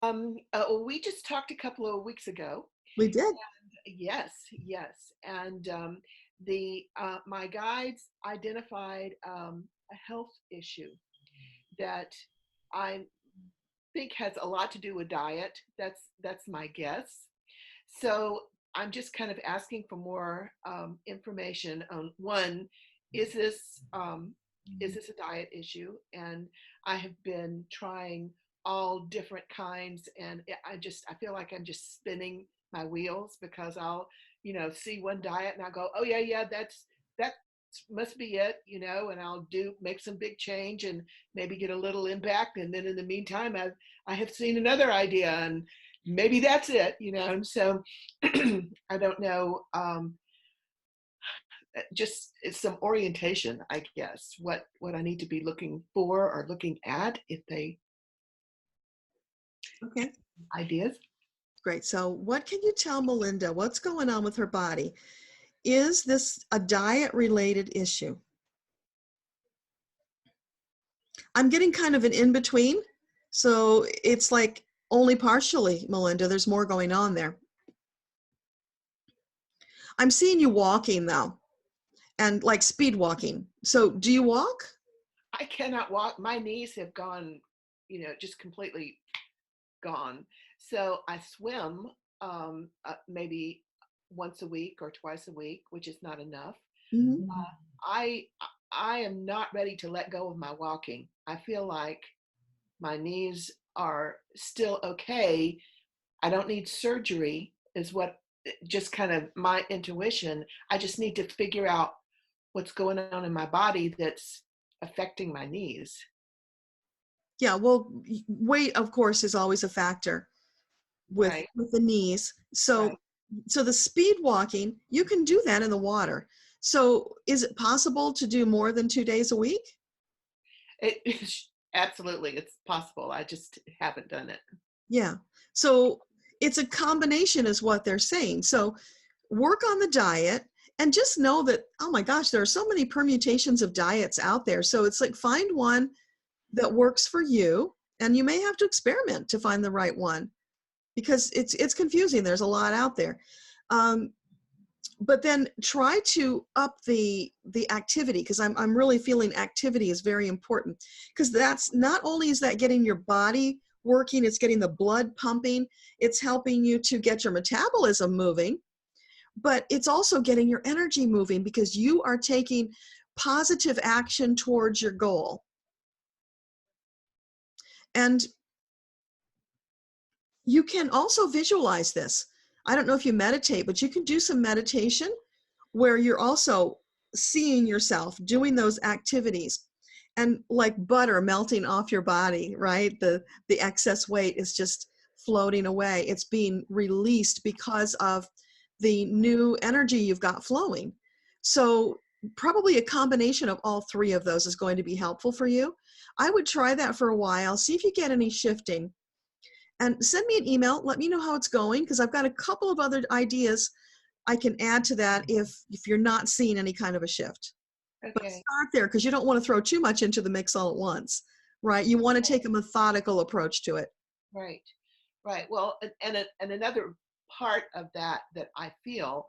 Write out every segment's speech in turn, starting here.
We just talked a couple of weeks ago. We did. Yes, yes. And the my guides identified a health issue that I think has a lot to do with diet. That's my guess. So I'm just kind of asking for more information on one, is this is this a diet issue? And I have been trying all different kinds, and I feel like I'm just spinning my wheels because I'll see one diet and I'll go, oh yeah, yeah, that must be it, and I'll do make some big change and maybe get a little impact, and then in the meantime I have seen another idea and maybe that's it, and so I don't know, just it's some orientation, I guess, what I need to be looking for or looking at, if they Okay, ideas. great. So what can you tell Melinda? What's going on with her body? Is this a diet related issue? I'm getting kind of an in between. So it's like only partially, Melinda. There's more going on there. I'm seeing you walking though, and like speed walking. So do you walk? I cannot walk. My knees have gone, just completely gone. So I swim maybe once a week or twice a week, which is not enough. Mhm. I I am not ready to let go of my walking. I feel like my knees are still okay. I don't need surgery, is what just kind of my intuition. I just need to figure out what's going on in my body that's affecting my knees. Yeah, well, weight, of course, is always a factor Right, with the knees. So right. so the speed walking, you can do that in the water. So is it possible to do more than 2 days a week? Absolutely, it's possible. I just haven't done it. Yeah. So it's a combination is what they're saying. So work on the diet and just know that, oh my gosh, there are so many permutations of diets out there. So it's like find one that works for you, and you may have to experiment to find the right one because it's confusing. There's a lot out there. Um, but then try to up the activity, because I'm really feeling activity is very important, because that's not only is that getting your body working, it's getting the blood pumping, it's helping you to get your metabolism moving, but it's also getting your energy moving because you are taking positive action towards your goal. And you can also visualize this. I don't know if you meditate, but you can do some meditation where you're also seeing yourself doing those activities, and like butter melting off your body, right? The excess weight is just floating away. It's being released because of the new energy you've got flowing. So probably a combination of all three of those is going to be helpful for you. I would try that for a while, see if you get any shifting, and send me an email. Let me know how it's going, because I've got a couple of other ideas I can add to that if you're not seeing any kind of a shift. But Okay. start there, because you don't want to throw too much into the mix all at once, right? You want to take a methodical approach to it. Right, right. Well, and another part of that I feel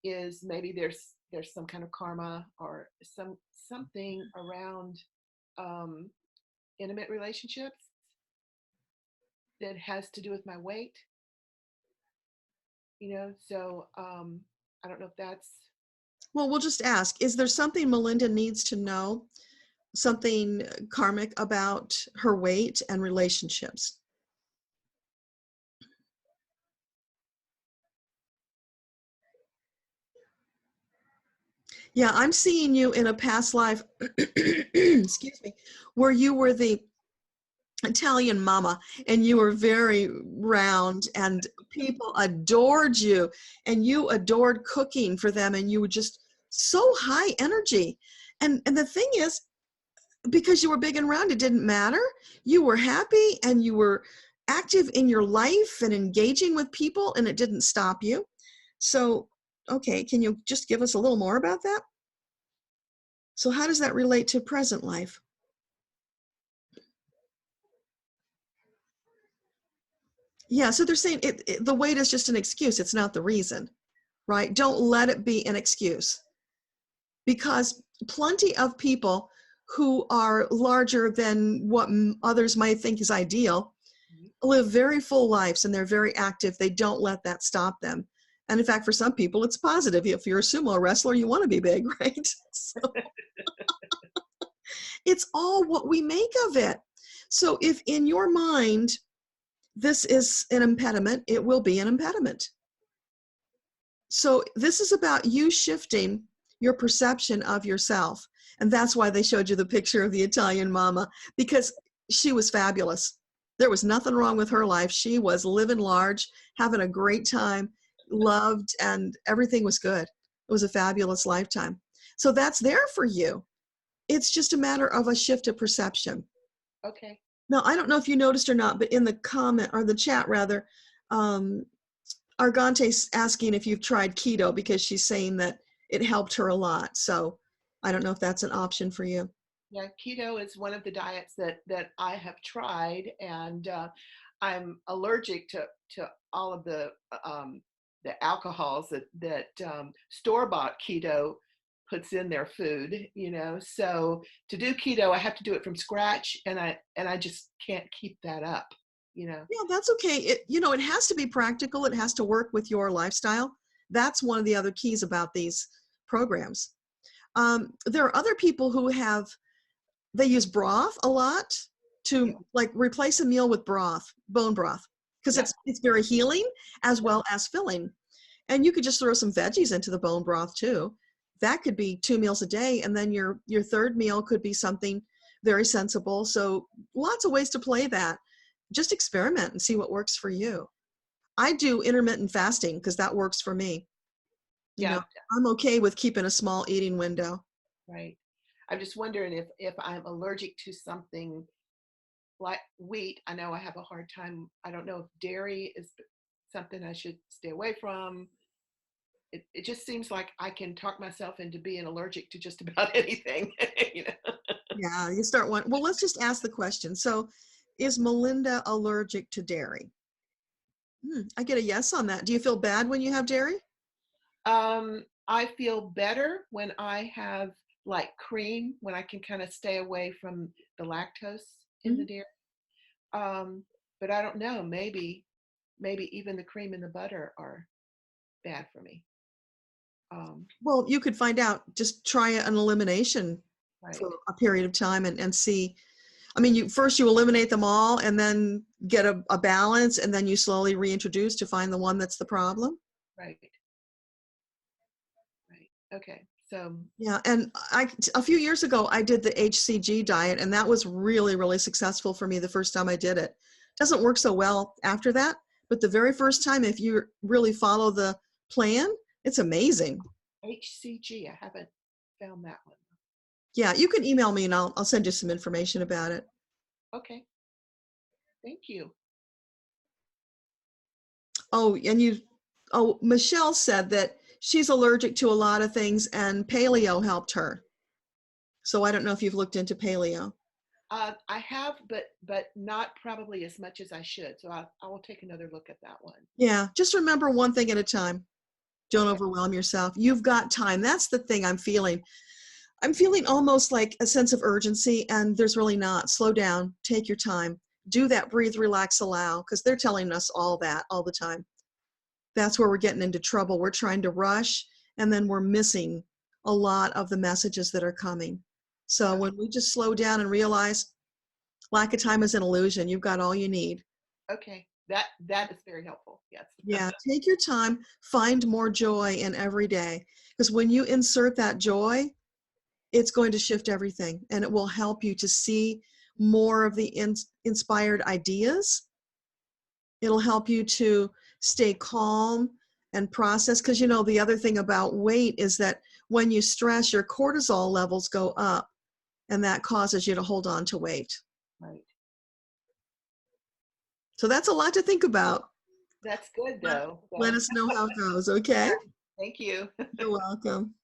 is maybe there's some kind of karma or something around um, intimate relationships that has to do with my weight. So I don't know if that's Well, we'll just ask, is there something Melinda needs to know, something karmic about her weight and relationships? Yeah, I'm seeing you in a past life, excuse me, where you were the Italian mama and you were very round and people adored you and you adored cooking for them and you were just so high energy. And the thing is, because you were big and round, it didn't matter. You were happy and you were active in your life and engaging with people, and it didn't stop you. So, okay, can you just give us a little more about that? So how does that relate to present life? Yeah, so they're saying the weight is just an excuse. It's not the reason, right? Don't let it be an excuse, because plenty of people who are larger than what others might think is ideal Mhm. live very full lives, and they're very active. They don't let that stop them. And in fact, for some people, it's positive. If you're a sumo wrestler, you want to be big, right? So it's all what we make of it. So if in your mind, this is an impediment, it will be an impediment. So this is about you shifting your perception of yourself. And that's why they showed you the picture of the Italian mama, because she was fabulous. There was nothing wrong with her life. She was living large, having a great time, loved, and everything was good. It was a fabulous lifetime. So that's there for you. It's just a matter of a shift of perception. Okay. Now, I don't know if you noticed or not, but in the comment, or the chat rather, um, Argante's asking if you've tried keto, because she's saying that it helped her a lot. So I don't know if that's an option for you. Yeah, keto is one of the diets that I have tried, and I'm allergic to all of the alcohols that store-bought keto puts in their food, you know. So to do keto, I have to do it from scratch, and I just can't keep that up, you know. Yeah, that's okay. It has to be practical. It has to work with your lifestyle. That's one of the other keys about these programs. There are other people who they use broth a lot Yeah, to like replace a meal with broth, bone broth, because yeah, it's very healing as well as filling. And you could just throw some veggies into the bone broth too. That could be 2 meals a day, and then your third meal could be something very sensible. So lots of ways to play that. Just experiment and see what works for you. I do intermittent fasting because that works for me. You know, yeah, I'm okay with keeping a small eating window. right. I'm just wondering if I'm allergic to something like wheat. I know I have a hard time. I don't know if dairy is something I should stay away from. It just seems like I can talk myself into being allergic to just about anything, you know. Yeah, you start one. Well, let's just ask the question. So, is Melinda allergic to dairy? I get a yes on that. Do you feel bad when you have dairy? I feel better when I have like cream, when I can kind of stay away from the lactose in the Mhm. dairy. Um, but I don't know, maybe even the cream and the butter are bad for me. Um, Well, you could find out. Just try an elimination right, for a period of time and see. I mean, you eliminate them all and then get a balance, and then you slowly reintroduce to find the one that's the problem. right, right. Okay. So, Yeah, and a few years ago I did the HCG diet, and that was really, really successful for me the first time I did it. Doesn't work so well after that, but the very first time, if you really follow the plan, it's amazing. HCG, I haven't found that one. Yeah, you can email me and I'll send you some information about it. Okay. Thank you. Oh, Michelle said that she's allergic to a lot of things and paleo helped her. So I don't know if you've looked into paleo. I have, but not probably as much as I should. So I will take another look at that one. Yeah, just remember one thing at a time. Don't Okay. overwhelm yourself. You've got time. That's the thing I'm feeling. I'm feeling almost like a sense of urgency, and there's really not. Slow down, take your time, do that, breathe, relax, allow, because they're telling us all that all the time. That's where we're getting into trouble. We're trying to rush, and then we're missing a lot of the messages that are coming. So Yeah. when we just slow down and realize lack of time is an illusion, you've got all you need. Okay. That is very helpful. Yes. Yeah, take your time, find more joy in every day, because when you insert that joy, it's going to shift everything, and it will help you to see more of the inspired ideas. It'll help you to stay calm and process, because the other thing about weight is that when you stress, your cortisol levels go up, and that causes you to hold on to weight. Right. So that's a lot to think about. That's good let, though. let So us know how it goes. Okay, thank you. you're welcome.